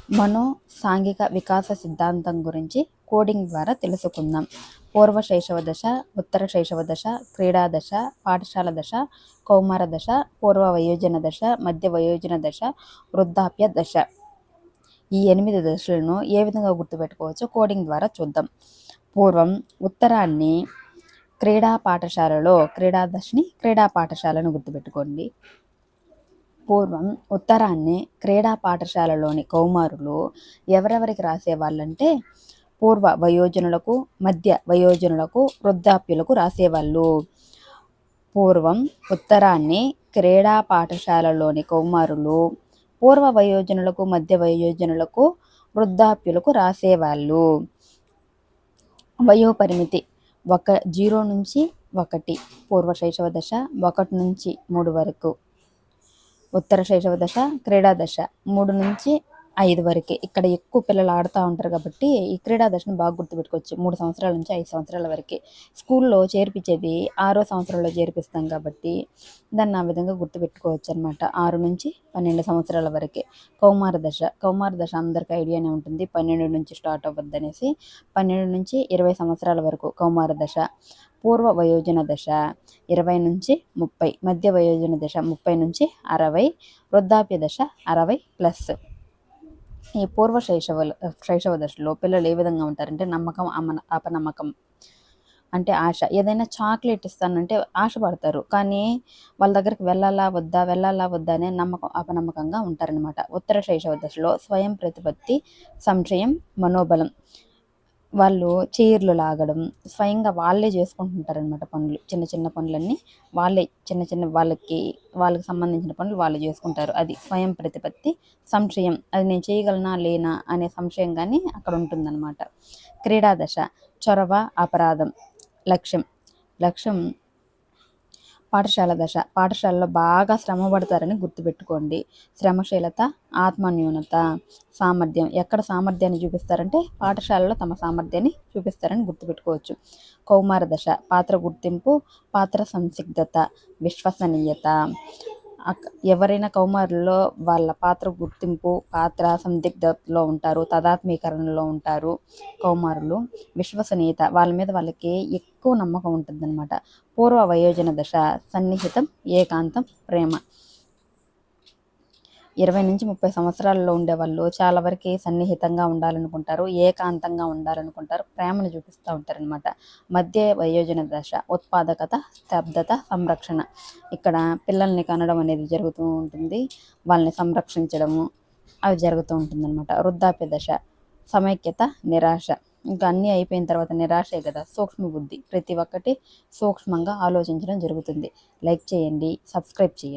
మనో సాంఘిక వికాస సిద్ధాంతం గురించి కోడింగ్ ద్వారా తెలుసుకుందాం. పూర్వ శైశవ దశ, ఉత్తర శైశవ దశ, క్రీడా దశ, పాఠశాల దశ, కౌమార దశ, పూర్వ వయోజన దశ, మధ్య వయోజన దశ, వృద్ధాప్య దశ. ఈ 8 దశలను ఏ విధంగా గుర్తుపెట్టుకోవచ్చో కోడింగ్ ద్వారా చూద్దాం. పూర్వం ఉత్తరాన్ని క్రీడా పాఠశాలలో, క్రీడా దశని క్రీడా పాఠశాలను గుర్తుపెట్టుకోండి. పూర్వం ఉత్తరాన్ని క్రీడా పాఠశాలలోని కౌమారులు ఎవరెవరికి రాసేవాళ్ళంటే పూర్వ వయోజనులకు, మధ్య వయోజనులకు, వృద్ధాప్యులకు రాసేవాళ్ళు. పూర్వం ఉత్తరాన్ని క్రీడా పాఠశాలలోని కౌమారులు పూర్వ వయోజనులకు, మధ్య వయోజనులకు, వృద్ధాప్యులకు రాసేవాళ్ళు. వయోపరిమితి 0 నుంచి 1 పూర్వ శైశవ దశ, 1 నుంచి 3 వరకు ఉత్తర శైశవ దశ, క్రీడా దశ 3 నుంచి 5 వరకే. ఇక్కడ ఎక్కువ పిల్లలు ఆడుతూ ఉంటారు కాబట్టి ఈ క్రీడా దశను బాగా గుర్తుపెట్టుకోవచ్చు. 3 సంవత్సరాల నుంచి 5 సంవత్సరాల వరకే. స్కూల్లో చేర్పించేది 6వ సంవత్సరంలో చేర్పిస్తాం కాబట్టి దాన్ని ఆ విధంగా గుర్తుపెట్టుకోవచ్చు అనమాట. 6 నుంచి 12 సంవత్సరాల వరకే. కౌమార దశ, కౌమార దశ అందరికీ ఐడియానే ఉంటుంది. 12 నుంచి స్టార్ట్ అవ్వద్దనేసి 12 నుంచి 20 సంవత్సరాల వరకు కౌమార దశ. పూర్వ వయోజన దశ 20 నుంచి 30, మధ్య వయోజన దశ 30 నుంచి 60, వృద్ధాప్య దశ 60+. ఈ పూర్వ శైశవ దశలో పిల్లలు ఏ విధంగా ఉంటారంటే నమ్మకం, అపనమ్మకం అంటే ఆశ. ఏదైనా చాక్లెట్ ఇస్తానంటే ఆశపడతారు, కానీ వాళ్ళ దగ్గరికి వెళ్ళాలా వద్దా అనే నమ్మకం, అపనమ్మకంగా ఉంటారనమాట. ఉత్తర శైశవ దశలో స్వయం ప్రతిపత్తి, సంశయం, మనోబలం. వాళ్ళు చైర్లు లాగడం, స్వయంగా వాళ్ళే చేసుకుంటుంటారనమాట పనులు. చిన్న చిన్న పనులన్నీ వాళ్ళే, చిన్న వాళ్ళకి సంబంధించిన పనులు వాళ్ళు చేసుకుంటారు. అది స్వయం ప్రతిపత్తి. సంశయం, అది నేను చేయగలనా లేనా అనే సంశయం కానీ అక్కడ ఉంటుందన్నమాట. క్రీడా దశ చొరవ, అపరాధం, లక్ష్యం. పాఠశాల దశ, పాఠశాలలో బాగా శ్రమ పడతారని గుర్తుపెట్టుకోండి. శ్రమశీలత, ఆత్మన్యూనత, సామర్థ్యం. ఎక్కడ సామర్థ్యాన్ని చూపిస్తారంటే పాఠశాలలో తమ సామర్థ్యాన్ని చూపిస్తారని గుర్తుపెట్టుకోవచ్చు. కౌమార దశ పాత్ర గుర్తింపు, పాత్ర సంసిగ్ధత, విశ్వసనీయత. ఎవరైనా కౌమారుల్లో వాళ్ళ పాత్ర గుర్తింపు, పాత్ర సందిగ్ధతలో ఉంటారు, తదాత్మీకరణలో ఉంటారు కౌమారులు. విశ్వసనీయత, వాళ్ళ మీద వాళ్ళకి ఎక్కువ నమ్మకం ఉంటుందన్నమాట. పూర్వ వయోజన దశ సన్నిహితం, ఏకాంతం, ప్రేమ. 20 నుంచి 30 సంవత్సరాలలో ఉండేవాళ్ళు చాలా వరకు సన్నిహితంగా ఉండాలనుకుంటారు, ఏకాంతంగా ఉండాలనుకుంటారు, ప్రేమను చూపిస్తూ ఉంటారనమాట. మధ్య వయోజన దశ ఉత్పాదకత, స్తబ్దత, సంరక్షణ. ఇక్కడ పిల్లల్ని కనడం అనేది జరుగుతూ ఉంటుంది, వాళ్ళని సంరక్షించడము అవి జరుగుతూ ఉంటుందన్నమాట. వృద్ధాప్య దశ సమైక్యత, నిరాశ. ఇంకా అన్నీ అయిపోయిన తర్వాత నిరాశే కదా, సూక్ష్మ బుద్ధి. ప్రతి ఒక్కటి సూక్ష్మంగా ఆలోచించడం జరుగుతుంది. లైక్ చేయండి, సబ్స్క్రైబ్ చేయండి.